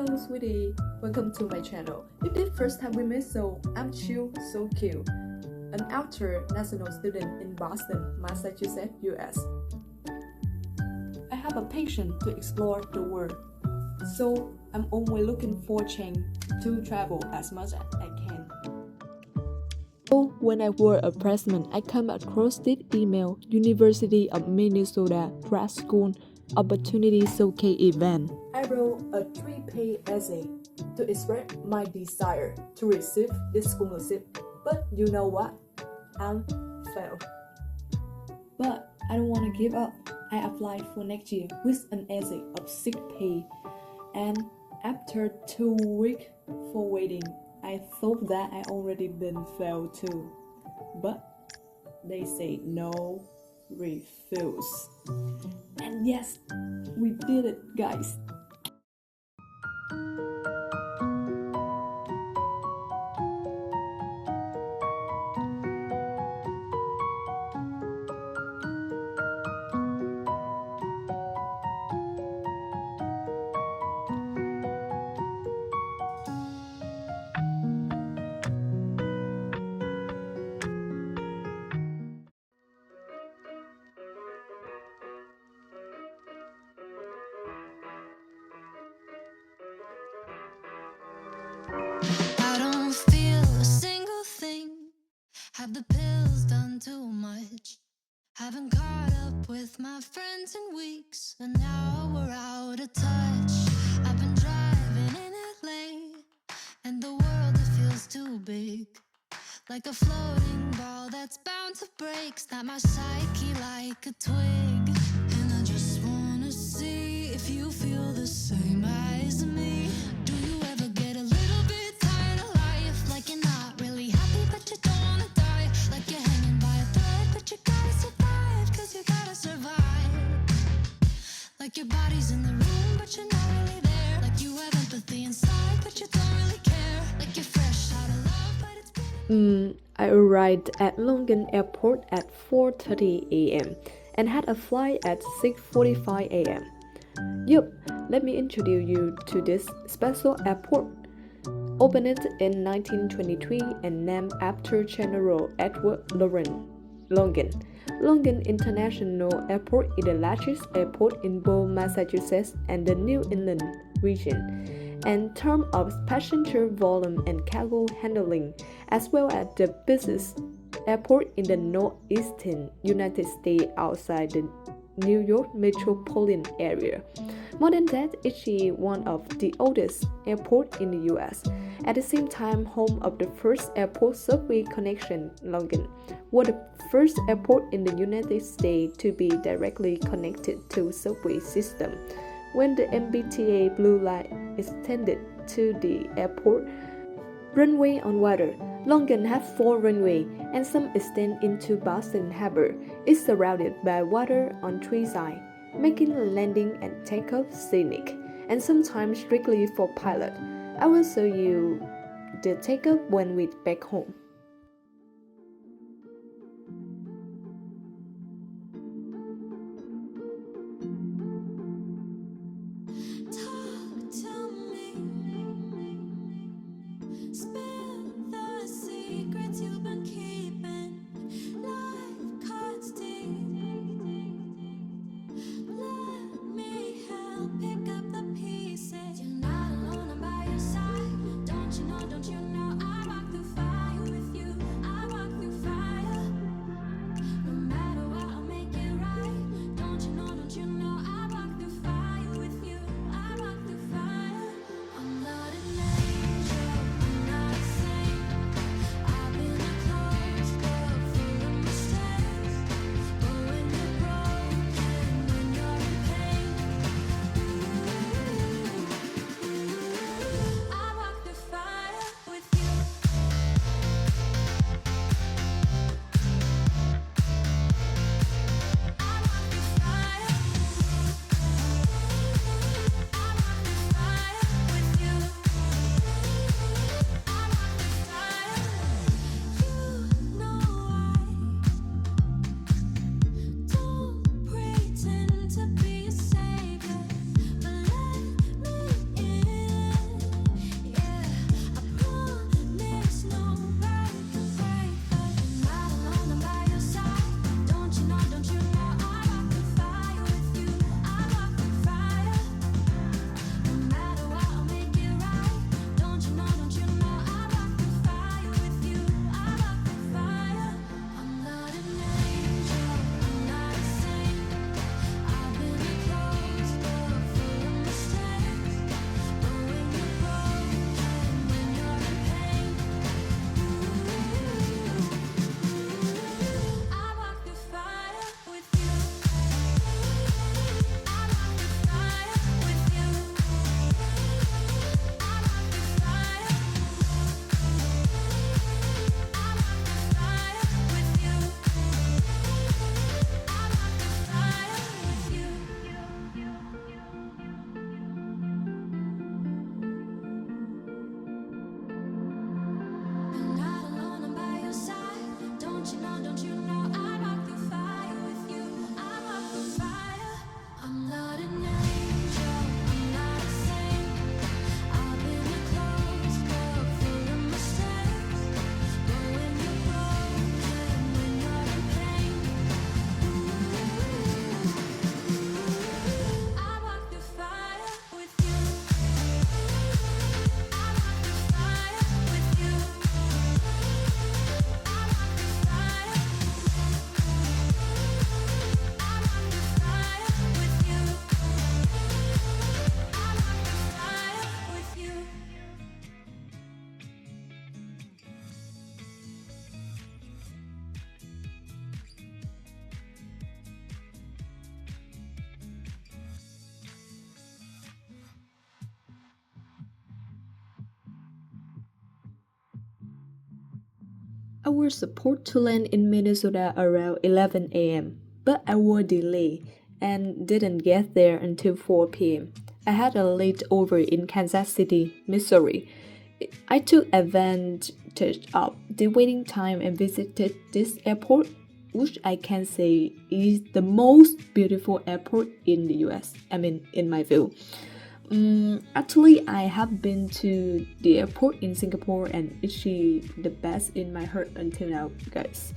Hello, sweetie. Welcome to my channel. If this first time we met, so I'm chillsocute, an international student in Boston, Massachusetts, US. I have a passion to explore the world, so I'm always looking for a chance to travel as much as I can. So when I was a freshman, I came across this email, University of Minnesota Grad School Opportunity Showcase event. I wrote a 3-page essay to express my desire to receive this scholarship, but you know what? I failed. But I don't want to give up. I applied for next year with an essay of 6 pages, and after 2 weeks for waiting, I thought that I already been failed too. But they say no, refuse. And yes, we did it, guys. I don't feel a single thing. Have the pills done too much? Haven't caught up with my friends in weeks, and now we're out of touch. I've been driving in LA, and the world, it feels too big, like a floating ball that's bound to break. Snap my psyche like a twig, and I just wanna see if you feel the same as me. Do you ever get a little bit tired of life? Like you're not really happy, but you don't wanna die. Like you're hanging by a thread, but you gotta survive, cause you gotta survive. Like your body's in the room, but you're not really there. Like you have empathy inside, but you don't really care. Like you're fresh out of love, but it's been I arrived at Logan Airport at 4:30 a.m. and had a flight at 6:45 a.m. Yup, let me introduce you to this special airport. Opened in 1923 and named after General Edward Logan. Logan International Airport is the largest airport in both Massachusetts and the New England region, in terms of passenger volume and cargo handling, as well as the busiest airport in the northeastern United States outside the New York metropolitan area. More than that, it is one of the oldest airports in the US. At the same time, home of the first airport subway connection, Logan was the first airport in the United States to be directly connected to subway system. When the MBTA Blue Line extended to the airport runway on water, Logan has 4 runways and some extend into Boston Harbor. It's surrounded by water on 3 sides, making landing and takeoff scenic, and sometimes strictly for pilot. I will show you the takeoff when we back home. talk to me. Spill the secrets you've been keeping. Life cuts deep. Let me help pick up the pieces. You're not alone, I'm by your side. Don't you know, I walk through fire with you. I walk through fire. No matter what, I'll make it right. Don't you know, I walk through fire with you. I walk through fire. I'm not an angel, I'm not a saint. I've been a closed book full of mistakes. But when you're broken, when you're in pain, I was supposed to land in Minnesota around 11 a.m., but I was delayed and didn't get there until 4 p.m. I had a layover in Kansas City, Missouri. I took advantage of the waiting time and visited this airport, which I can say is the most beautiful airport in the US. In my view. Actually, I have been to the airport in Singapore and it's the best in my heart until now, guys.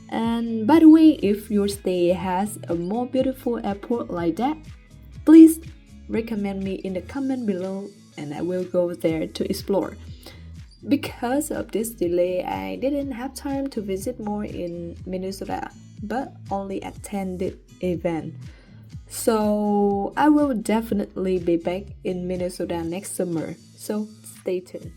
And by the way, if your stay has a more beautiful airport like that, please recommend me in the comment below and I will go there to explore. Because of this delay, I didn't have time to visit more in Minnesota, but only attended event. So I will definitely be back in Minnesota next summer, so stay tuned.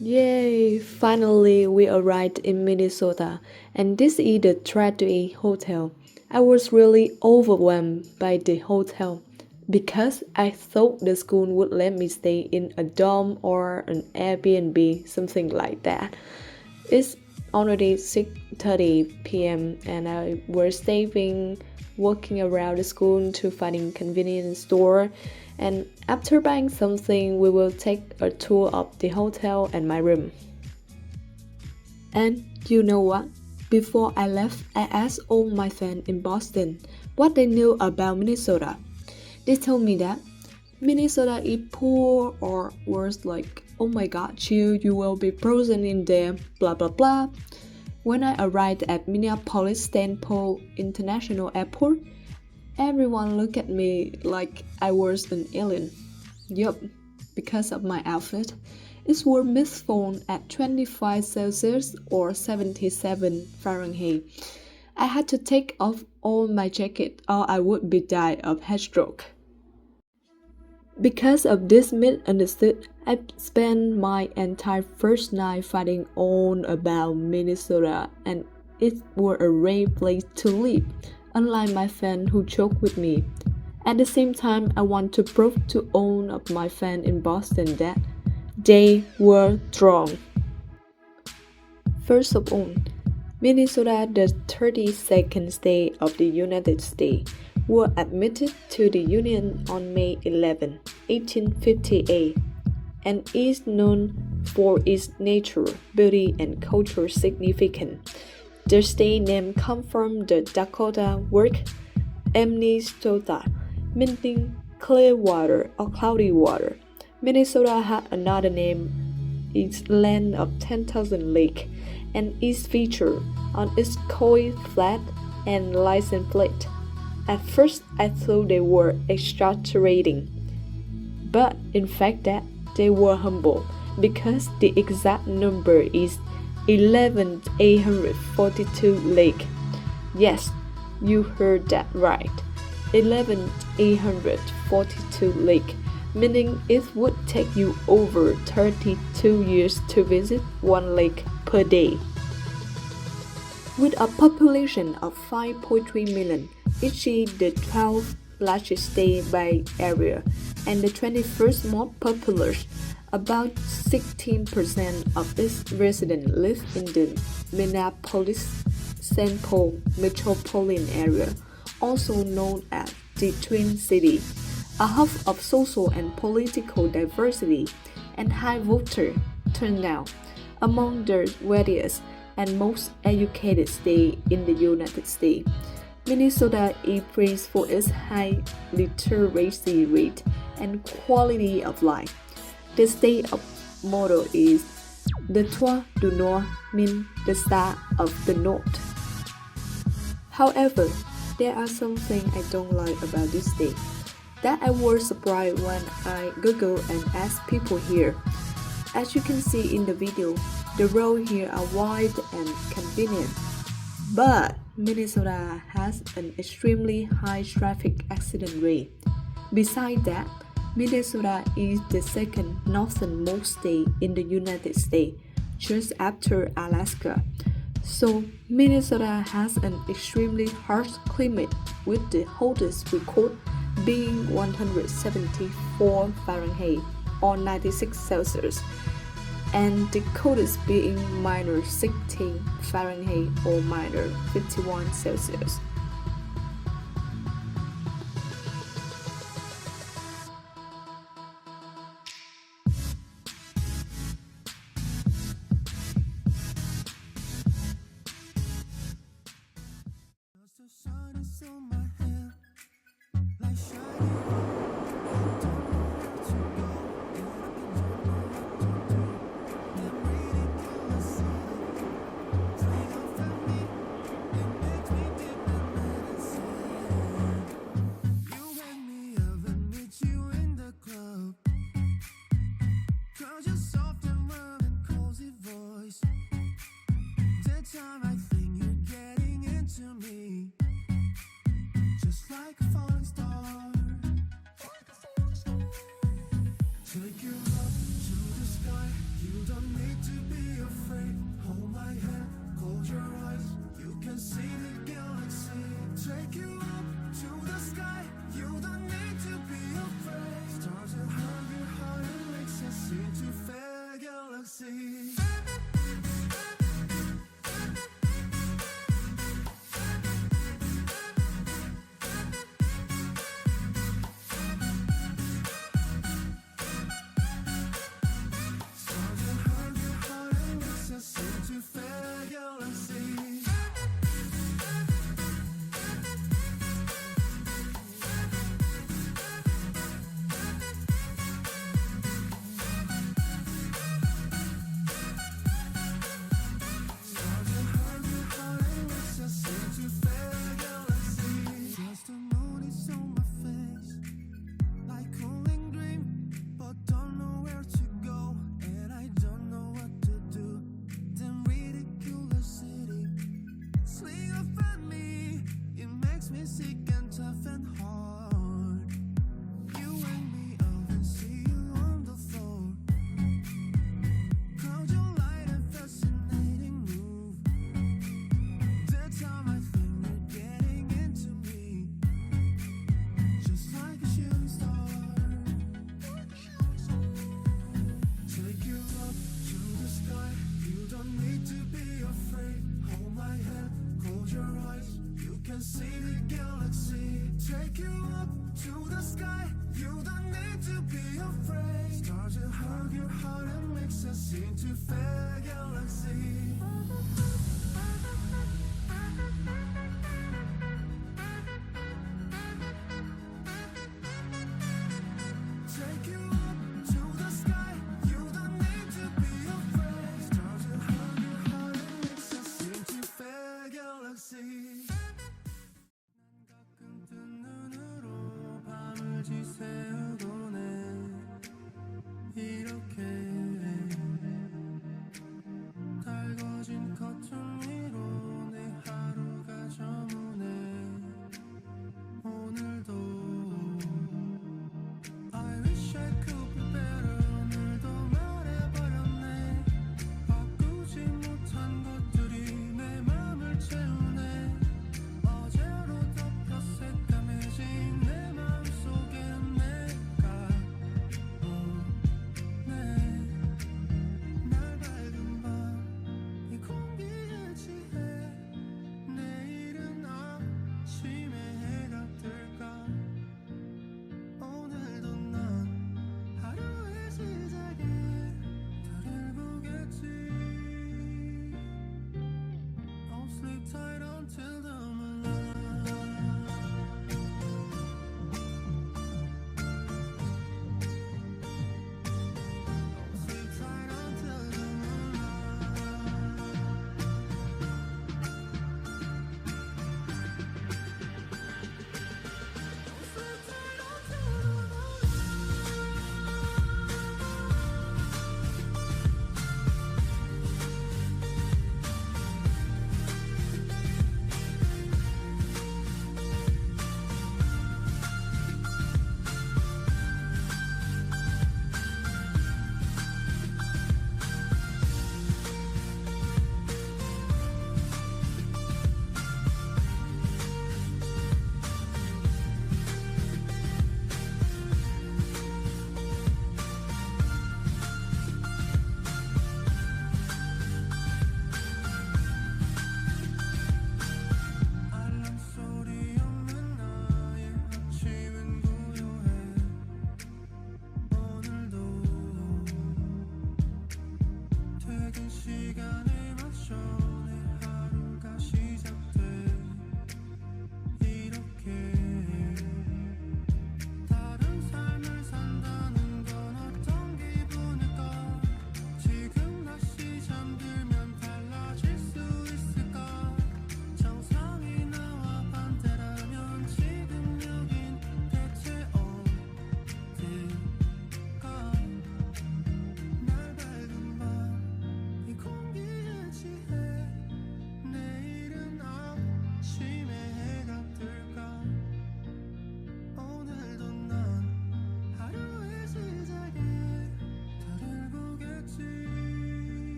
Yay! Finally, we arrived in Minnesota, and this is the Tragedy Hotel. I was really overwhelmed by the hotel because I thought the school would let me stay in a dorm or an Airbnb, something like that. It's already 6:30 p.m. and I was staying, walking around the school to finding convenience store. And after buying something, we will take a tour of the hotel and my room. And you know what? Before I left, I asked all my friends in Boston what they knew about Minnesota. They told me that Minnesota is poor or worse like, oh my god, chill, you will be frozen in there, blah blah blah. When I arrived at Minneapolis-St. Paul International Airport, everyone looked at me like I was an alien. Yup, because of my outfit. It was mid-fall at 25 Celsius or 77 Fahrenheit. I had to take off all my jacket or I would be died of heat stroke. Because of this misunderstood, I spent my entire first night finding all about Minnesota and it was a rare place to live, unlike my friend who joked with me. At the same time, I want to prove to all of my fans in Boston that they were wrong. First of all, Minnesota, the 32nd state of the United States, were admitted to the Union on May 11, 1858, and is known for its nature, beauty, and cultural significance. The state name comes from the Dakota word Minnesota, meaning clear water or cloudy water. Minnesota had another name, its land of 10,000 lakes, and is featured on its coil flat and license plate. At first, I thought they were exaggerating, but in fact that they were humble because the exact number is 11,842 lake. Yes, you heard that right. 11,842 lake, meaning it would take you over 32 years to visit one lake per day. With a population of 5.3 million, it is the 12th largest state by area and the 21st most populous. About 16% of its residents live in the Minneapolis-St. Paul metropolitan area, also known as the Twin Cities, a hub of social and political diversity and high voter turnout among the wealthiest and most educated state in the United States. Minnesota is praised for its high literacy rate and quality of life. The state motto is "L'Étoile du Nord," meaning the star of the north. However, there are some things I don't like about this state that I was surprised when I Google and asked people here. As you can see in the video, the roads here are wide and convenient, but Minnesota has an extremely high traffic accident rate. Besides that, Minnesota is the second northernmost state in the United States, just after Alaska. So, Minnesota has an extremely harsh climate, with the hottest record being 174 Fahrenheit or 96 Celsius, and the coldest being -16 Fahrenheit or -51 Celsius. The sun is on my head, like shining. I don't know where to go, and I don't know what to do. I'm ridiculous. Stay off of me, it makes me deep and medicine. You and me, haven't met you in the club. Cause you're soft and warm and cozy voice. That time I think you're getting into me, just like a falling star. Take you up to the sky. You don't need to be afraid. Hold my hand, close your eyes. You can see the galaxy. Take you up to the sky. You don't need to be afraid. Stars that hug your heart and makes us into fair galaxy. See the galaxy. Take you up to the sky. You don't need to be afraid. Stars that hug your heart and makes us into fair galaxy. Take you up to the sky. You don't need to be afraid. Stars that hug your heart and makes us into fair galaxy. 가끔 뜬 눈으로 밤을 지새우곤 해. 이렇게 달궈진 커튼 위로 내 하루가 저무네. 오늘도 I wish I could be better. 오늘도 말해버렸네. 바꾸지 못한 것들이 내 맘을 채우네. 어제로 덮여 새까매진 내 마음속에 내가 오네.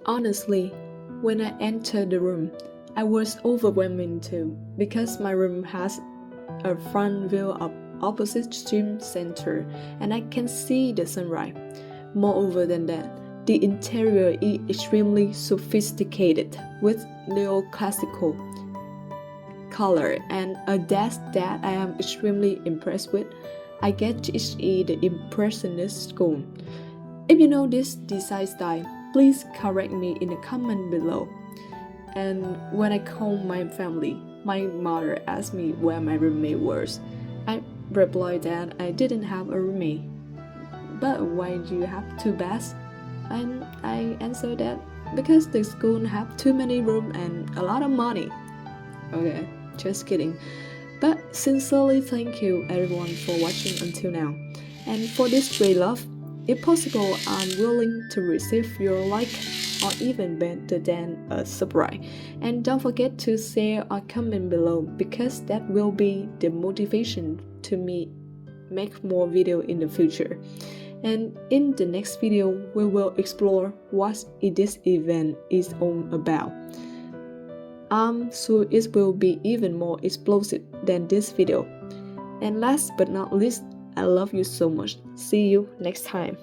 Honestly, when I entered the room, I was overwhelmed too because my room has a front view of opposite stream center and I can see the sunrise. Moreover than that, the interior is extremely sophisticated with neoclassical color and a desk that I am extremely impressed with. I get to see the Impressionist school. If you know this design style, please correct me in the comment below. And when I called my family, my mother asked me where my roommate was. I replied that I didn't have a roommate. But why do you have two beds? And I answered that because the school have too many rooms and a lot of money. Okay, just kidding. But sincerely thank you everyone for watching until now. And for this great love, if possible, I'm willing to receive your like or even better than a subscribe. And don't forget to share or comment below because that will be the motivation to me make more video in the future. And in the next video, we will explore what this event is all about. I'm sure it will be even more explosive than this video. And last but not least, I love you so much. See you next time.